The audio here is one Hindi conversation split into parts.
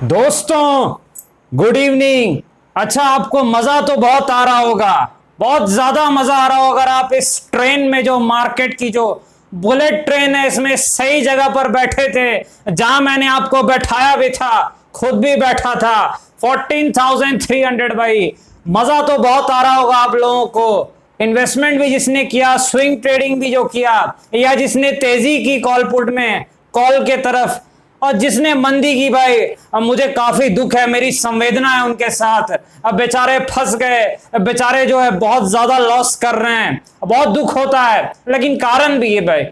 दोस्तों, गुड इवनिंग। अच्छा, आपको मजा तो बहुत आ रहा होगा, बहुत ज्यादा मजा आ रहा होगा अगर आप इस ट्रेन में, जो मार्केट की जो बुलेट ट्रेन है, इसमें सही जगह पर बैठे थे, जहां मैंने आपको बैठाया भी था, खुद भी बैठा था। 14,300 भाई, मजा तो बहुत आ रहा होगा आप लोगों को। इन्वेस्टमेंट भी जिसने किया, स्विंग ट्रेडिंग भी जो किया, या जिसने तेजी की कॉल पुट में, कॉल के तरफ, और जिसने मंदी की भाई, अब मुझे काफी दुख है, मेरी संवेदना है उनके साथ। अब बेचारे फंस गए, बेचारे जो है बहुत ज्यादा लॉस कर रहे हैं, बहुत दुख होता है। लेकिन कारण भी है भाई,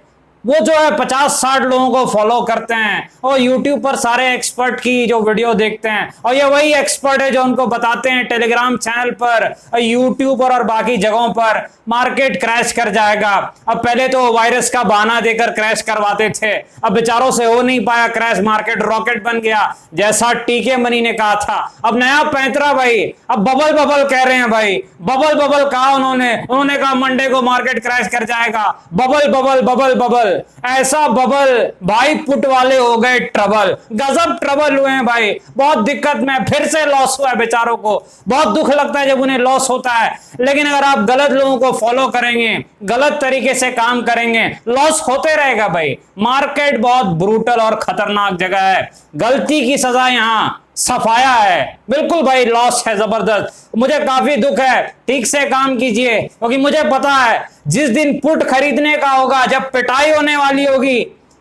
वो जो है 50-60 लोगों को फॉलो करते हैं और यूट्यूब पर सारे एक्सपर्ट की जो वीडियो देखते हैं, और ये वही एक्सपर्ट है जो उनको बताते हैं टेलीग्राम चैनल पर, यूट्यूब पर और बाकी जगहों पर, मार्केट क्रैश कर जाएगा। अब पहले तो वायरस का बहाना देकर क्रैश करवाते थे, अब बेचारों से हो नहीं पाया क्रैश, मार्केट रॉकेट बन गया जैसा टीके मनी ने कहा था। अब नया पैंतरा भाई, अब बबल बबल कह रहे हैं भाई, बबल बबल कहा उन्होंने कहा मंडे को मार्केट क्रैश कर जाएगा। बबल बबल बबल बबल, ऐसा बबल भाई, पुट वाले हो गए ट्रबल, गजब ट्रबल हुए हैं भाई, बहुत दिक्कत में, फिर से लॉस हुआ है बेचारों को। बहुत दुख लगता है जब उन्हें लॉस होता है, लेकिन अगर आप गलत लोगों को फॉलो करेंगे, गलत तरीके से काम करेंगे, लॉस होते रहेगा भाई। मार्केट बहुत ब्रूटल और खतरनाक जगह है, गलती की सजा यहां सफाया है, बिल्कुल भाई, लॉस है जबरदस्त। मुझे काफी दुख है, ठीक से काम कीजिए, क्योंकि मुझे पता है जिस दिन पुट खरीदने का होगा, जब पिटाई होने वाली होगी,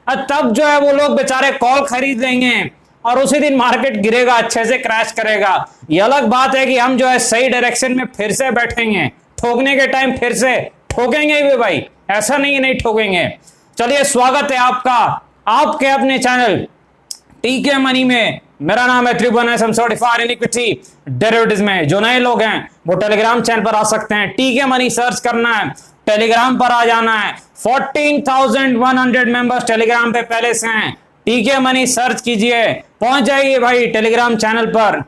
तब जो है वो लोग बेचारे कॉल खरीद लेंगे और उसी दिन मार्केट गिरेगा, अच्छे से क्रैश करेगा। ये अलग बात है कि हम जो है सही डायरेक्शन में फिर से बैठेंगे, ठोकने के टाइम फिर से ठोकेंगे भी भाई, ऐसा नहीं ठोकेंगे। चलिए, स्वागत है आपका आपके अपने चैनल टीके मनी में। मेरा नाम है त्रिभुवन, सर्टिफाइड इन इक्विटी डेरिवेटिव्स में। जो नए लोग हैं वो टेलीग्राम चैनल पर आ सकते हैं, टीके मनी सर्च करना है, टेलीग्राम पर आ जाना है। 14,100 मेंबर्स टेलीग्राम पे पहले से हैं, टीके मनी सर्च कीजिए, पहुंच जाइए भाई टेलीग्राम चैनल पर।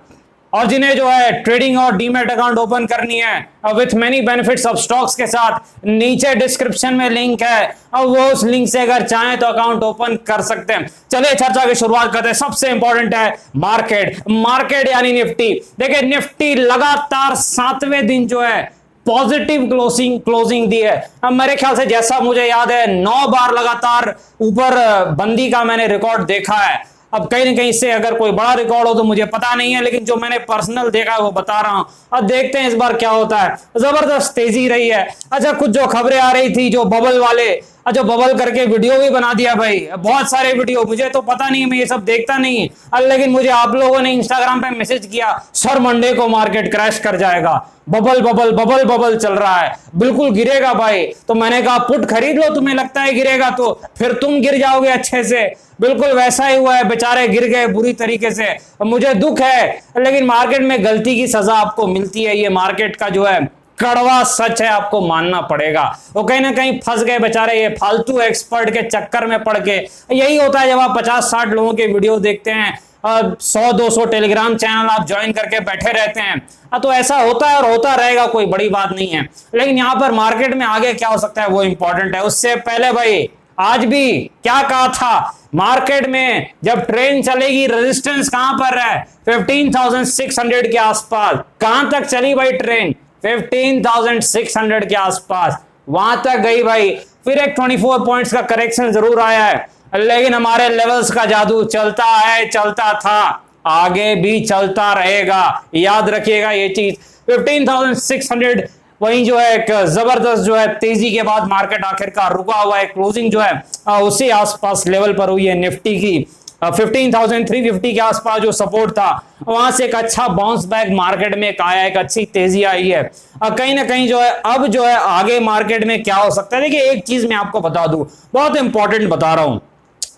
और जिन्हें जो है ट्रेडिंग और डीमैट अकाउंट ओपन करनी है with many benefits of stocks के साथ, नीचे डिस्क्रिप्शन में लिंक है, और वो उस लिंक से अगर चाहें तो अकाउंट ओपन कर सकते हैं। चलिए चर्चा की शुरुआत करते हैं। सबसे इंपॉर्टेंट है मार्केट यानी निफ्टी। देखिए, निफ्टी लगातार 7वें दिन जो है पॉजिटिव क्लोजिंग दी है। अब मेरे ख्याल से, जैसा मुझे याद है, 9 बार लगातार ऊपर बंदी का मैंने रिकॉर्ड देखा है। अब कहीं ना कहीं से अगर कोई बड़ा रिकॉर्ड हो तो मुझे पता नहीं है, लेकिन जो मैंने पर्सनल देखा है वो बता रहा हूं। अब देखते हैं इस बार क्या होता है। जबरदस्त तेजी रही है। अच्छा, कुछ जो खबरें आ रही थी, जो बबल वाले, जो बबल करके वीडियो भी बना दिया भाई, बहुत सारे वीडियो, मुझे तो पता नहीं, मैं ये सब देखता नहीं, लेकिन मुझे आप लोगों ने इंस्टाग्राम पे मैसेज किया, सर मंडे को मार्केट क्रैश कर जाएगा, बबल बबल बबल बबल चल रहा है, बिल्कुल गिरेगा भाई। तो मैंने कहा पुट खरीद लो, तुम्हें लगता है गिरेगा तो फिर तुम गिर जाओगे अच्छे से। बिल्कुल वैसा ही हुआ है, बेचारे गिर गए बुरी तरीके से। मुझे दुख है, लेकिन मार्केट में गलती की सजा आपको मिलती है, ये मार्केट का जो है कड़वा सच है, आपको मानना पड़ेगा। वो कहीं ना कहीं फंस गए बेचारे, ये फालतू एक्सपर्ट के चक्कर में पड़ के। यही होता है जब आप 50-60 लोगों के वीडियो देखते हैं, 100-200 टेलीग्राम चैनल आप ज्वाइन करके बैठे रहते हैं, तो ऐसा होता है और होता रहेगा, कोई बड़ी बात नहीं है। लेकिन यहां पर मार्केट में आगे क्या हो सकता है वो इंपॉर्टेंट है। उससे पहले भाई, आज भी क्या कहा था मार्केट में, जब ट्रेन चलेगी रेजिस्टेंस कहां पर है? 15,600 के आसपास। कहां तक चली भाई ट्रेन? 15,600 के आसपास, वहां तक गई भाई। फिर एक 24 पॉइंट्स का करेक्शन जरूर आया है, लेकिन हमारे लेवल्स का जादू चलता है, चलता था, आगे भी चलता रहेगा, याद रखिएगा ये चीज। 15,600 वहीं जो है एक जबरदस्त जो है तेजी के बाद मार्केट आखिरकार रुका हुआ है। क्लोजिंग जो है उसी आसपास लेवल पर हुई है निफ्टी की। 15,350 के आसपास जो सपोर्ट था, वहां से एक अच्छा बाउंस बैक मार्केट में आया, एक अच्छी तेजी आई है। कहीं ना कहीं जो है अब जो है आगे मार्केट में क्या हो सकता है। देखिए, एक चीज मैं आपको बता दूं, बहुत इंपॉर्टेंट बता रहा हूं,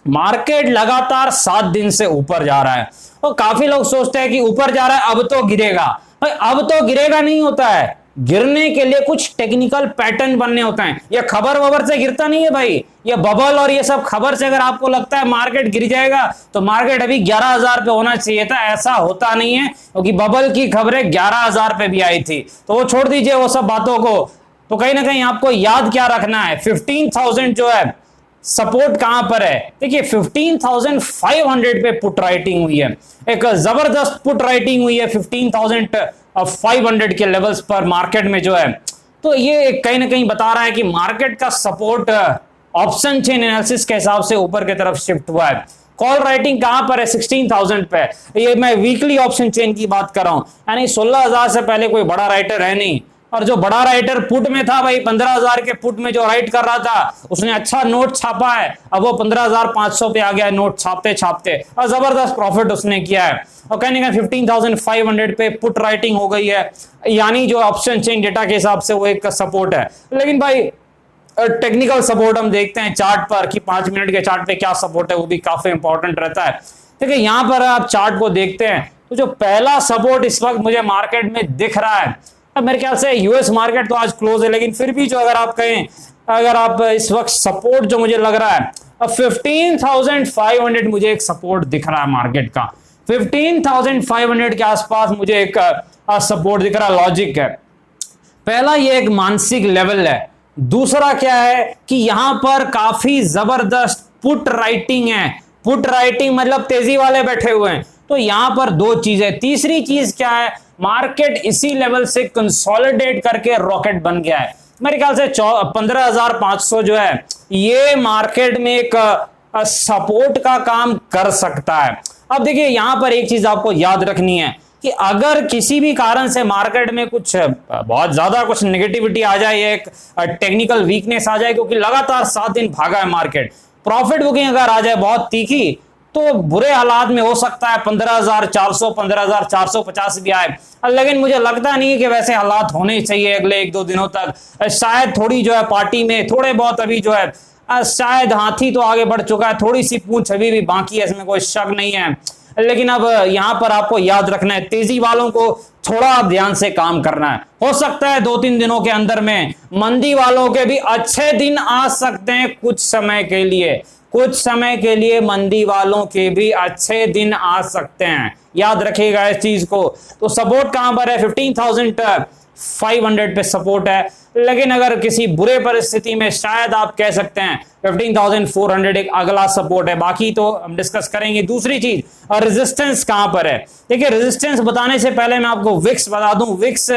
मार्केट लगातार 7 दिन से ऊपर जा रहा है, और काफी लोग सोचते हैं कि ऊपर जा रहा है अब तो गिरेगा। भाई, अब तो गिरेगा नहीं होता है, गिरने के लिए कुछ टेक्निकल पैटर्न बनने होते हैं। ये खबर वबर से गिरता नहीं है भाई, ये बबल और ये सब खबर से अगर आपको लगता है मार्केट गिर जाएगा तो मार्केट अभी 11,000 पे होना चाहिए था, ऐसा होता नहीं है, क्योंकि बबल की खबरें 11,000 पे भी आई थी। तो वो छोड़ दीजिए वो सब बातों को। तो कहीं ना कहीं आपको याद क्या रखना है, 15,000 जो है सपोर्ट कहां पर है? देखिए 15,500 पे पुट राइटिंग हुई है, एक जबरदस्त पुट राइटिंग हुई है 15,500 के लेवल्स पर मार्केट में जो है। तो ये कहीं ना कहीं बता रहा है कि मार्केट का सपोर्ट ऑप्शन चेन एनालिसिस के हिसाब से ऊपर की तरफ शिफ्ट हुआ है। कॉल राइटिंग कहां पर है? 16,000 पे। ये मैं वीकली ऑप्शन चेन की बात कर रहा हूं, यानी 16,000 से पहले कोई बड़ा राइटर है नहीं। और जो बड़ा राइटर पुट में था भाई, 15,000 के पुट में जो राइट कर रहा था, उसने अच्छा नोट छापा है। अब वो 15,500 पे आ गया है नोट छापते छापते, और जबरदस्त प्रॉफिट उसने किया है। और कहने का 15,500 पे पुट राइटिंग हो गई है, यानी जो ऑप्शन चेन डेटा के हिसाब से वो एक सपोर्ट है। लेकिन भाई टेक्निकल सपोर्ट हम देखते हैं चार्ट पर कि 5 मिनट के चार्ट पे क्या सपोर्ट है, वो भी काफी इंपॉर्टेंट रहता है। देखिए यहां पर आप चार्ट को देखते हैं तो जो पहला सपोर्ट इस वक्त मुझे मार्केट में दिख रहा है, अब मेरे ख्याल से यूएस मार्केट तो आज क्लोज है, लेकिन फिर भी जो अगर आप कहें, अगर आप इस वक्त सपोर्ट जो मुझे लग रहा है, अब 15,500 मुझे एक सपोर्ट दिख रहा है मार्केट का। 15,500 के आसपास मुझे एक सपोर्ट दिख रहा है। लॉजिक है, पहला ये एक मानसिक लेवल है। दूसरा क्या है कि यहां पर काफी जबरदस्त पुट राइटिंग है। पुट राइटिंग मतलब तेजी वाले बैठे हुए हैं, तो यहां पर दो चीजें। तीसरी चीज क्या है, मार्केट इसी लेवल से कंसोलिडेट करके रॉकेट बन गया है। मेरे ख्याल से 15,500 जो है ये मार्केट में एक सपोर्ट का काम कर सकता है। अब देखिए यहां पर एक चीज आपको याद रखनी है कि अगर किसी भी कारण से मार्केट में कुछ बहुत ज्यादा कुछ नेगेटिविटी आ जाए, एक टेक्निकल वीकनेस आ जाए, क्योंकि लगातार 7 दिन भागा है मार्केट, प्रॉफिट बुकिंग अगर आ जाए बहुत तीखी, तो बुरे हालात में हो सकता है 15,400 15,450 भी आए। लेकिन मुझे लगता नहीं है कि वैसे हालात होने चाहिए अगले 1-2 दिनों तक। शायद थोड़ी जो है पार्टी में थोड़े बहुत अभी जो है शायद हाथी तो आगे बढ़ चुका है, थोड़ी सी पूंछ अभी भी बाकी है, इसमें कोई शक नहीं है। लेकिन अब यहां पर आपको याद रखना है, तेजी वालों को थोड़ा ध्यान से काम करना है। हो सकता है 2-3 दिनों के अंदर में मंदी वालों के भी अच्छे दिन आ सकते हैं, कुछ समय के लिए, कुछ समय के लिए मंदी वालों के भी अच्छे दिन आ सकते हैं, याद रखिएगा इस चीज को। तो सपोर्ट कहां पर है? 15,500 पे सपोर्ट है। लेकिन अगर किसी बुरे परिस्थिति में शायद आप कह सकते हैं 15,400 एक अगला सपोर्ट है। बाकी तो हम डिस्कस करेंगे। दूसरी चीज, रेजिस्टेंस कहां पर है? देखिए रेजिस्टेंस बताने से पहले मैं आपको विक्स बता दूं। विक्स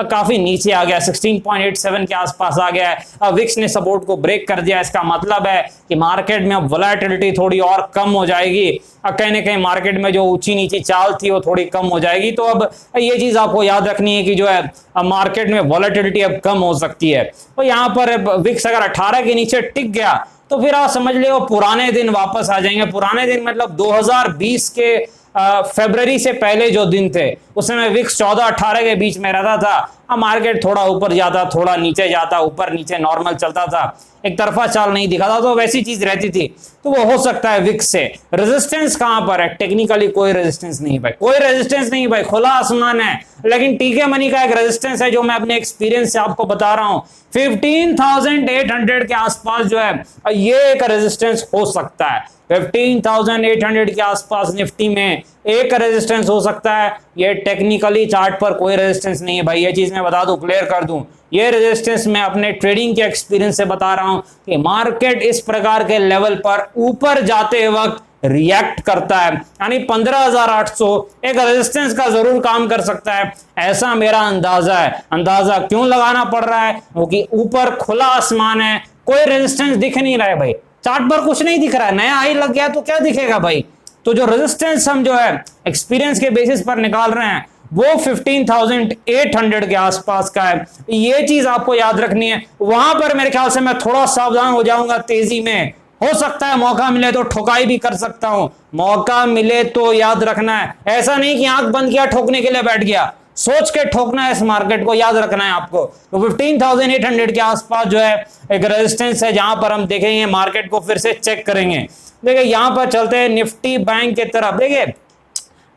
काफी नीचे आ गया, 16.87 के आसपास आ गया है। विक्स ने सपोर्ट को ब्रेक कर दिया। इसका मतलब है कि मार्केट में अब वोलेटिलिटी थोड़ी और कम हो जाएगी। कहीं ना कहीं मार्केट में जो ऊंची नीची चाल थी वो थोड़ी कम हो जाएगी। तो अब ये चीज आपको याद रखनी है कि जो है मार्केट में वोलेटिलिटी अब कम हो सकती है। तो यहाँ पर विक्स अगर 18 के नीचे टिक गया तो फिर आप समझ लो पुराने दिन वापस आ जाएंगे। पुराने दिन मतलब 2020 के फरवरी से पहले जो दिन थे, उस समय विक्स 14-18 के बीच में रहता था। अब मार्केट थोड़ा ऊपर जाता, थोड़ा नीचे जाता, ऊपर नीचे नॉर्मल चलता था, एक तरफा चाल नहीं दिखाता, तो वैसी चीज रहती थी। तो वो हो सकता है विक्स से। रेजिस्टेंस कहां पर है? टेक्निकली कोई रेजिस्टेंस नहीं भाई, कोई रेजिस्टेंस नहीं भाई, खुला आसमान है। लेकिन टीके मनी का एक रेजिस्टेंस है जो मैं अपने एक्सपीरियंस से आपको बता रहा हूं, 15,800 के आसपास जो है ये एक रेजिस्टेंस हो सकता है। 15,800 के आसपास निफ्टी में एक रेजिस्टेंस हो सकता है। ये टेक्निकली चार्ट पर कोई रेजिस्टेंस नहीं है भाई, ये चीज मैं बता दूं, क्लियर कर दूं। ये रेजिस्टेंस मैं अपने ट्रेडिंग के एक्सपीरियंस से बता रहा हूं कि मार्केट इस प्रकार के लेवल पर ऊपर जाते वक्त रिएक्ट करता है, यानी 15,800 एक रेजिस्टेंस का जरूर काम कर सकता है, ऐसा मेरा अंदाजा है। अंदाजा क्यों लगाना पड़ रहा है? क्योंकि ऊपर खुला आसमान है, कोई रेजिस्टेंस दिख नहीं रहा है भाई, चार्ट पर कुछ नहीं दिख रहा है। नया हाई लग गया तो क्या दिखेगा भाई? तो जो रेजिस्टेंस हम जो है एक्सपीरियंस के बेसिस पर निकाल रहे हैं वो 15,800 के आसपास का है। ये चीज आपको याद रखनी है। वहां पर मेरे ख्याल से मैं थोड़ा सावधान हो जाऊंगा तेजी में। हो सकता है मौका मिले तो ठोकाई भी कर सकता हूं, मौका मिले तो याद रखना है। ऐसा नहीं कि आंख बंद किया ठोकने के लिए बैठ गया, सोच के ठोकना है इस मार्केट को, याद रखना है आपको। तो 15,800 के आसपास जो है एक रेजिस्टेंस है, जहां पर हम देखेंगे मार्केट को फिर से चेक करेंगे। देखिए यहां पर चलते हैं निफ्टी बैंक की तरफ। देखिए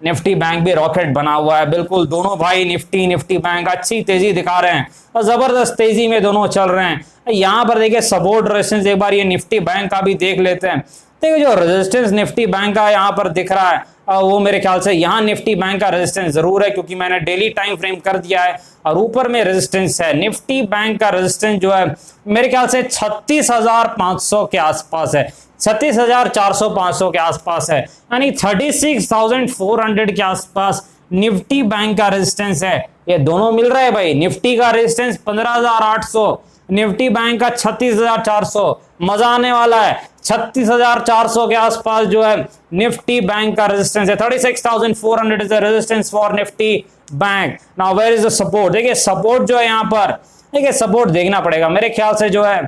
निफ्टी बैंक भी रॉकेट बना हुआ है, बिल्कुल दोनों भाई निफ्टी बैंक अच्छी तेजी दिखा रहे हैं और जबरदस्त तेजी में दोनों चल रहे हैं। यहां पर देखिए सपोर्ट रेजिस्टेंस एक बार ये निफ्टी बैंक का भी देख लेते हैं। देखिए जो रेजिस्टेंस निफ्टी बैंक का यहाँ पर दिख रहा है वो मेरे ख्याल से यहाँ निफ्टी बैंक का रेजिस्टेंस जरूर है, क्योंकि मैंने डेली टाइम फ्रेम कर दिया है और ऊपर में रेजिस्टेंस है। निफ्टी बैंक का रेजिस्टेंस जो है मेरे ख्याल से 36,500 के आसपास है, 36,400-500 के आसपास है, यानी 36,400 के आसपास निफ्टी बैंक का रेजिस्टेंस है। ये दोनों मिल रहा है भाई, निफ्टी का रेजिस्टेंस 15,800, निफ्टी बैंक का 36,400, मजा आने वाला है। 36,400 के आसपास जो है निफ्टी बैंक का रेजिस्टेंस है। 36,400 is the resistance for Nifty bank. Now where is the support? देखिए सपोर्ट जो है यहाँ पर, देखिए सपोर्ट देखना पड़ेगा मेरे ख्याल से जो है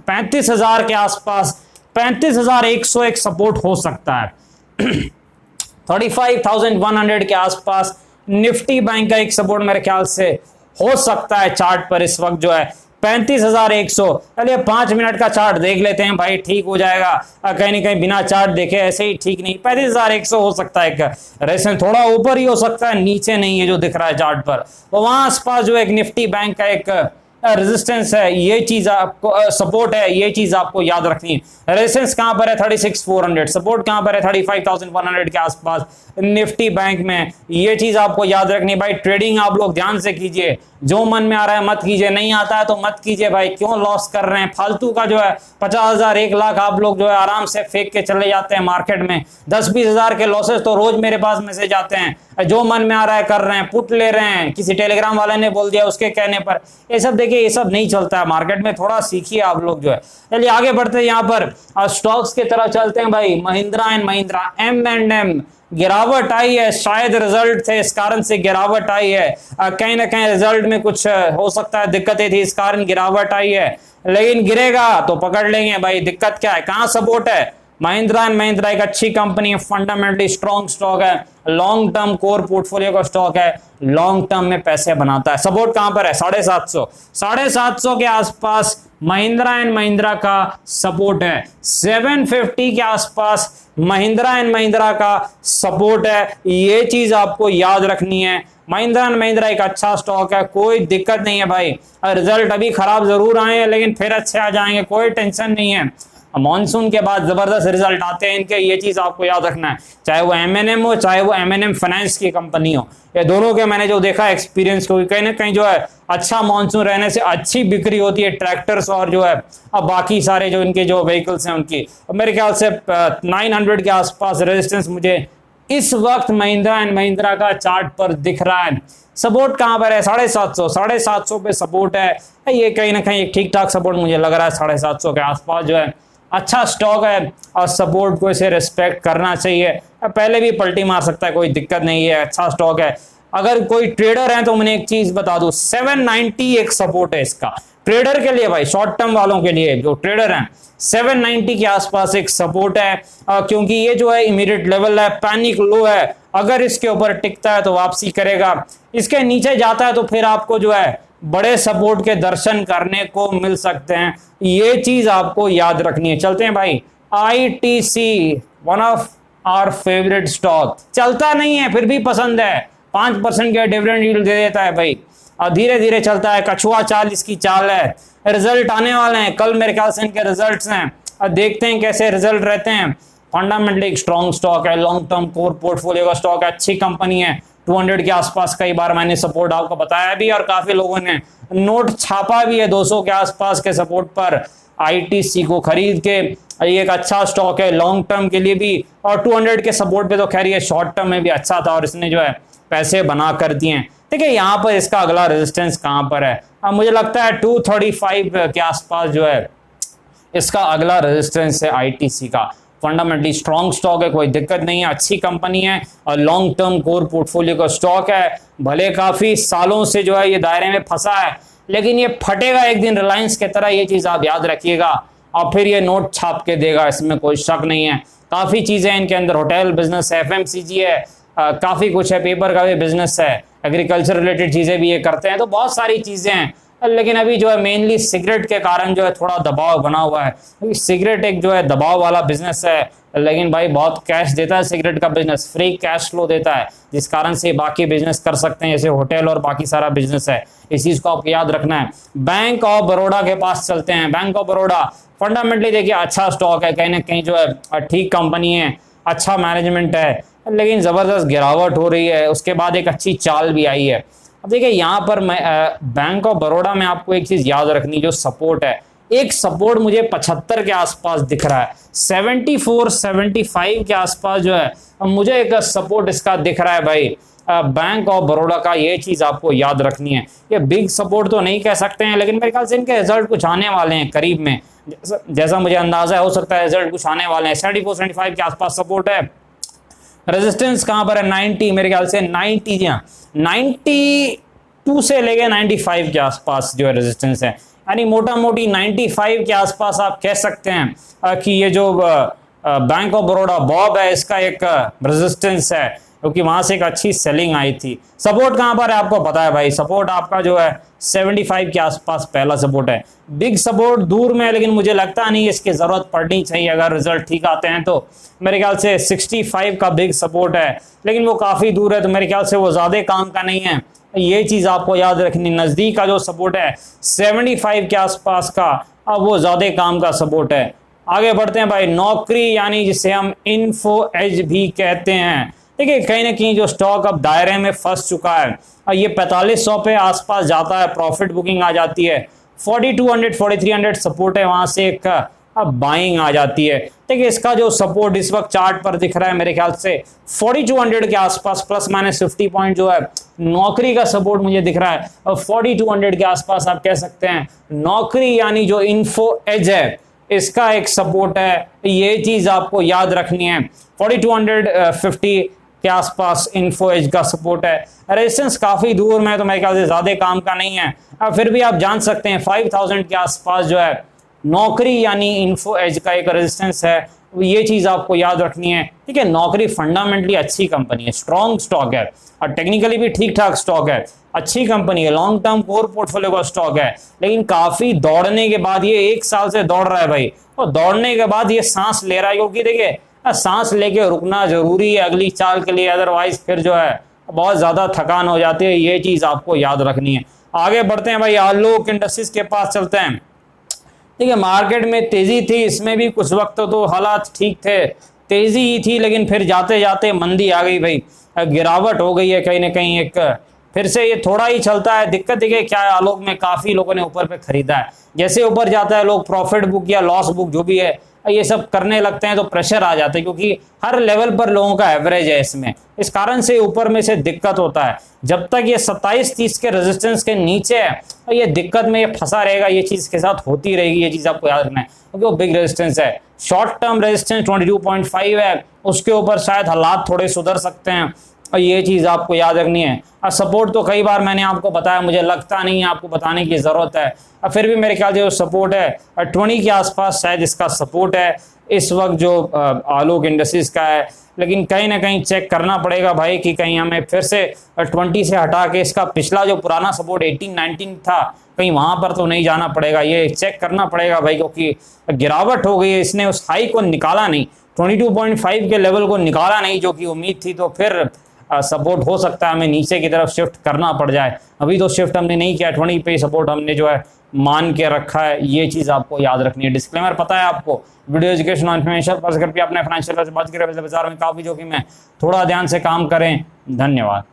35,000 के आसपास, 35,100 एक सपोर्ट हो सकता है। 35,100 के आसपास निफ्टी बैंक का एक सपोर्ट मेरे ख्याल से हो सकता है चार्ट पर इस वक्त जो है 35,100। चलिए 5 मिनट का चार्ट देख लेते हैं भाई, ठीक हो जाएगा। कहीं ना कहीं बिना चार्ट देखे ऐसे ही ठीक नहीं, 35,100 हो सकता है। एक रेसन थोड़ा ऊपर ही हो सकता है, नीचे नहीं है जो दिख रहा है चार्ट पर। तो वहां आसपास जो एक निफ्टी बैंक का एक रेजिस्टेंस है, ये चीज आपको सपोर्ट है, ये चीज आपको याद रखनी है। रेजिस्टेंस कहां पर है? 36,400। सपोर्ट कहां पर है? 35,100 के आसपास निफ्टी बैंक में। ये चीज आपको याद रखनी है भाई। ट्रेडिंग आप लोग ध्यान से कीजिए, जो मन में आ रहा है मत कीजिए, नहीं आता है तो मत कीजिए भाई। क्यों लॉस कर रहे हैं फालतू का? जो है 50,000 1 लाख आप लोग जो है आराम से फेंक के चले जाते हैं मार्केट में। 10-20 हजार के लॉसेस तो रोज मेरे पास मैसेज आते हैं। जो मन में आ रहा है कर रहे हैं, पुट ले रहे हैं, किसी टेलीग्राम वाले ने बोल दिया उसके कहने पर। ये सब देखिए, ये सब नहीं चलता है मार्केट में, थोड़ा सीखिए आप लोग जो है। चलिए आगे बढ़ते हैं यहाँ पर स्टॉक्स की तरफ चलते हैं भाई। महिंद्रा एंड महिंद्रा M&M गिरावट आई है, शायद रिजल्ट थे इस कारण से गिरावट आई है। कहीं ना कहीं रिजल्ट में कुछ हो सकता है दिक्कतें थी, इस कारण गिरावट आई है। लेकिन गिरेगा तो पकड़ लेंगे भाई। दिक्कत क्या है? कहां सपोर्ट है? महिंद्रा एंड महिंद्रा एक अच्छी कंपनी है, फंडामेंटली स्ट्रॉन्ग स्टॉक है, लॉन्ग टर्म कोर पोर्टफोलियो का स्टॉक है, लॉन्ग टर्म में पैसे बनाता है। सपोर्ट कहां पर है? 750, 750 के आसपास महिंद्रा एंड महिंद्रा का सपोर्ट है। 750 के आसपास महिंद्रा एंड महिंद्रा का सपोर्ट है। ये चीज आपको याद रखनी है। महिंद्रा एंड महिंद्रा एक अच्छा स्टॉक है, कोई दिक्कत नहीं है भाई। रिजल्ट अभी खराब जरूर आए हैं लेकिन फिर अच्छे आ जाएंगे, कोई टेंशन नहीं है। मॉनसून के बाद जबरदस्त रिजल्ट आते हैं इनके, ये चीज आपको याद रखना है। चाहे वो M&M हो, चाहे वो M&M फाइनेंस की कंपनी हो, ये दोनों के मैंने जो देखा एक्सपीरियंस को, कहीं ना कहीं जो है अच्छा मॉनसून रहने से अच्छी बिक्री होती है ट्रैक्टर्स और जो है अब बाकी सारे जो इनके जो व्हीकल्स हैं उनकी। मेरे ख्याल से 900 के आसपास रेजिस्टेंस मुझे इस वक्त महिंद्रा एंड महिंद्रा का चार्ट पर दिख रहा है। सपोर्ट कहां पर है? 750, 750 पे सपोर्ट है। ये कहीं ना कहीं एक ठीक ठाक सपोर्ट मुझे लग रहा है। 750 के आसपास जो है अच्छा स्टॉक है और सपोर्ट को इसे रिस्पेक्ट करना चाहिए। पहले भी पलटी मार सकता है, कोई दिक्कत नहीं है, अच्छा स्टॉक है। अगर कोई ट्रेडर है तो मैंने एक चीज बता दूं, 790 एक सपोर्ट है इसका ट्रेडर के लिए भाई, शॉर्ट टर्म वालों के लिए जो ट्रेडर हैं। 790 के आसपास एक सपोर्ट है, क्योंकि ये जो है इमीडिएट लेवल है, पैनिक लो है। अगर इसके ऊपर टिकता है तो वापसी करेगा, इसके नीचे जाता है तो फिर आपको जो है बड़े सपोर्ट के दर्शन करने को मिल सकते हैं। ये चीज आपको याद रखनी है। चलते हैं भाई ITC, one of our favourite stock. चलता नहीं है फिर भी पसंद है, 5% के डिविडेंड यील्ड दे देता है भाई, और धीरे धीरे चलता है। कछुआ चाल इसकी चाल है। रिजल्ट आने वाले हैं, कल मेरे ख्याल से इनके रिजल्ट्स हैं, और देखते हैं कैसे रिजल्ट रहते हैं। फंडामेंटली एक स्ट्रॉन्ग स्टॉक है, लॉन्ग टर्म कोर पोर्टफोलियो का स्टॉक है, अच्छी कंपनी है। 200 के आसपास कई बार मैंने सपोर्ट आपको बताया भी, और काफी लोगों ने नोट छापा भी है 200 के आसपास के सपोर्ट पर ITC को खरीद के। ये एक अच्छा स्टॉक है लॉन्ग टर्म के लिए भी, और 200 के सपोर्ट पे तो खैर ये शॉर्ट टर्म में भी अच्छा था और इसने जो है पैसे बना कर दिए हैं। ठीक है, यहाँ पर इसका अगला रेजिस्टेंस कहां पर है? अब मुझे लगता है 235 के आसपास जो है इसका अगला रेजिस्टेंस है ITC का। फंडामेंटली स्ट्रॉन्ग स्टॉक है, कोई दिक्कत नहीं है, अच्छी कंपनी है और लॉन्ग टर्म कोर पोर्टफोलियो का स्टॉक है। भले काफी सालों से जो है ये दायरे में फंसा है, लेकिन ये फटेगा एक दिन रिलायंस की तरह, ये चीज आप याद रखिएगा, और फिर ये नोट छाप के देगा, इसमें कोई शक नहीं है। काफी चीजें इनके अंदर, होटल बिजनेस है, FMCG है, काफी कुछ है, पेपर का भी बिजनेस है, एग्रीकल्चर रिलेटेड चीजें भी ये करते हैं, तो बहुत सारी चीजें हैं। लेकिन अभी जो है मेनली सिगरेट के कारण जो है थोड़ा दबाव बना हुआ है, क्योंकि सिगरेट एक जो है दबाव वाला बिजनेस है, लेकिन भाई बहुत कैश देता है सिगरेट का बिजनेस, फ्री कैश फ्लो देता है, जिस कारण से बाकी बिजनेस कर सकते हैं, जैसे होटल और बाकी सारा बिजनेस है। इस चीज को आपको याद रखना है। बैंक ऑफ बड़ौदा के पास चलते हैं। बैंक ऑफ बड़ौदा फंडामेंटली देखिए अच्छा स्टॉक है, कहीं ना कहीं जो है ठीक कंपनी है, अच्छा मैनेजमेंट है, लेकिन जबरदस्त गिरावट हो रही है, उसके बाद एक अच्छी चाल भी आई है। अब देखिए यहाँ पर मैं बैंक ऑफ बड़ौदा में आपको एक चीज याद रखनी, जो सपोर्ट है, एक सपोर्ट मुझे 75 के आसपास दिख रहा है, 74 75 के आसपास जो है मुझे एक सपोर्ट इसका दिख रहा है भाई बैंक ऑफ बड़ौदा का। ये चीज आपको याद रखनी है। ये बिग सपोर्ट तो नहीं कह सकते हैं, लेकिन मेरे ख्याल से इनके रिजल्ट कुछ आने वाले हैं करीब में, जैसा मुझे अंदाजा हो सकता है रिजल्ट कुछ आने वाले हैं। 74 75 के आसपास सपोर्ट है। रेजिस्टेंस कहां पर है? 90, मेरे ख्याल से 90, जी हाँ 92 से लेके 95 के आसपास जो है रेजिस्टेंस है, यानी मोटा मोटी 95 के आसपास आप कह सकते हैं कि ये जो बैंक ऑफ बड़ौदा बॉब है इसका एक रेजिस्टेंस है, क्योंकि वहां से एक अच्छी सेलिंग आई थी। सपोर्ट कहां पर है आपको पता है भाई, सपोर्ट आपका जो है 75 के आसपास पहला सपोर्ट है। बिग सपोर्ट दूर में है, लेकिन मुझे लगता नहीं इसकी जरूरत पड़नी चाहिए, अगर रिजल्ट ठीक आते हैं तो। मेरे ख्याल से 65 का बिग सपोर्ट है, लेकिन वो काफी दूर है, तो मेरे ख्याल से वो ज्यादा काम का नहीं है। ये चीज आपको याद रखनी। नजदीक का जो सपोर्ट है 75 के आसपास का, अब वो ज्यादा काम का सपोर्ट है। आगे बढ़ते हैं भाई। नौकरी यानी जिसे हम इन्फो एज भी कहते हैं। देखिए कहीं ना कहीं जो स्टॉक अब दायरे में फंस चुका है, और ये 4500 पे आसपास जाता है, प्रॉफिट बुकिंग आ जाती है, 4200 4300 सपोर्ट है, वहां से एक अब बाइंग आ जाती है। देखिए इसका जो सपोर्ट इस वक्त चार्ट पर दिख रहा है मेरे ख्याल से 4200 के आसपास, प्लस माइनस 50 पॉइंट जो है नौकरी का सपोर्ट मुझे दिख रहा है, और 4200 के आसपास आप कह सकते हैं नौकरी यानी जो इन्फो एज है इसका एक सपोर्ट है। ये चीज आपको याद रखनी है। 4250 के आसपास इन्फो एज का सपोर्ट है। रेजिस्टेंस काफी दूर में है, तो मेरे ख्याल से ज्यादा काम का नहीं है। अब फिर भी आप जान सकते हैं 5000 के आसपास जो है नौकरी यानी इन्फो एज का एक रेजिस्टेंस है। ये चीज आपको याद रखनी है। ठीक है, नौकरी फंडामेंटली अच्छी कंपनी है, स्ट्रॉन्ग स्टॉक है, और टेक्निकली भी ठीक ठाक स्टॉक है, अच्छी कंपनी है, लॉन्ग टर्म कोर पोर्टफोलियो का स्टॉक है। लेकिन काफी दौड़ने के बाद, ये 1 साल से दौड़ रहा है भाई, और दौड़ने के बाद ये सांस ले रहा है, क्योंकि देखिए सांस लेके रुकना जरूरी है अगली चाल के लिए, अदरवाइज फिर जो है बहुत ज्यादा थकान हो जाती है। ये चीज आपको याद रखनी है। आगे बढ़ते हैं भाई, आलोक इंडस्ट्रीज के पास चलते हैं। ठीक है, मार्केट में तेजी थी, इसमें भी कुछ वक्त तो हालात ठीक थे, तेजी ही थी, लेकिन फिर जाते जाते मंदी आ गई भाई, गिरावट हो गई है कहीं ना कहीं। एक फिर से ये थोड़ा ही चलता है। दिक्कत देखिए क्या है, आलोक में काफी लोगों ने ऊपर पे खरीदा है, जैसे ऊपर जाता है लोग प्रॉफिट बुक या लॉस बुक जो भी है ये सब करने लगते हैं, तो प्रेशर आ जाता है, क्योंकि हर लेवल पर लोगों का एवरेज है इसमें, इस कारण से ऊपर में से दिक्कत होता है। जब तक ये 27-30 के रेजिस्टेंस के नीचे है, तो ये दिक्कत में ये फंसा रहेगा, ये चीज के साथ होती रहेगी। ये चीज आपको याद रखना है, क्योंकि वो बिग रेजिस्टेंस है। शॉर्ट टर्म रेजिस्टेंस 22.5 है, उसके ऊपर शायद हालात थोड़े सुधर सकते हैं, और ये चीज आपको याद रखनी है। और सपोर्ट तो कई बार मैंने आपको बताया, मुझे लगता नहीं है आपको बताने की जरूरत है। और फिर भी मेरे ख्याल से जो सपोर्ट है 20 के आसपास शायद इसका सपोर्ट है इस वक्त जो आलोक इंडस्ट्रीज का है। लेकिन कहीं ना कहीं चेक करना पड़ेगा भाई कि कहीं हमें फिर से 20 से हटा के इसका पिछला जो पुराना सपोर्ट 18-19 था, कहीं वहां पर तो नहीं जाना पड़ेगा। ये चेक करना पड़ेगा भाई, क्योंकि गिरावट हो गई है, इसने उस हाई को निकाला नहीं, 22.5 के लेवल को निकाला नहीं जो कि उम्मीद थी, तो फिर सपोर्ट हो सकता है हमें नीचे की तरफ शिफ्ट करना पड़ जाए। अभी तो शिफ्ट हमने नहीं किया, 20 पे सपोर्ट हमने जो है मान के रखा है। ये चीज आपको याद रखनी है। डिस्क्लेमर पता है आपको, वीडियो एजुकेशन इन्फॉर्मेशन पर करके अपने फाइनेंशियल बात करें, बाजार में काफी जोखिम है, थोड़ा ध्यान से काम करें। धन्यवाद।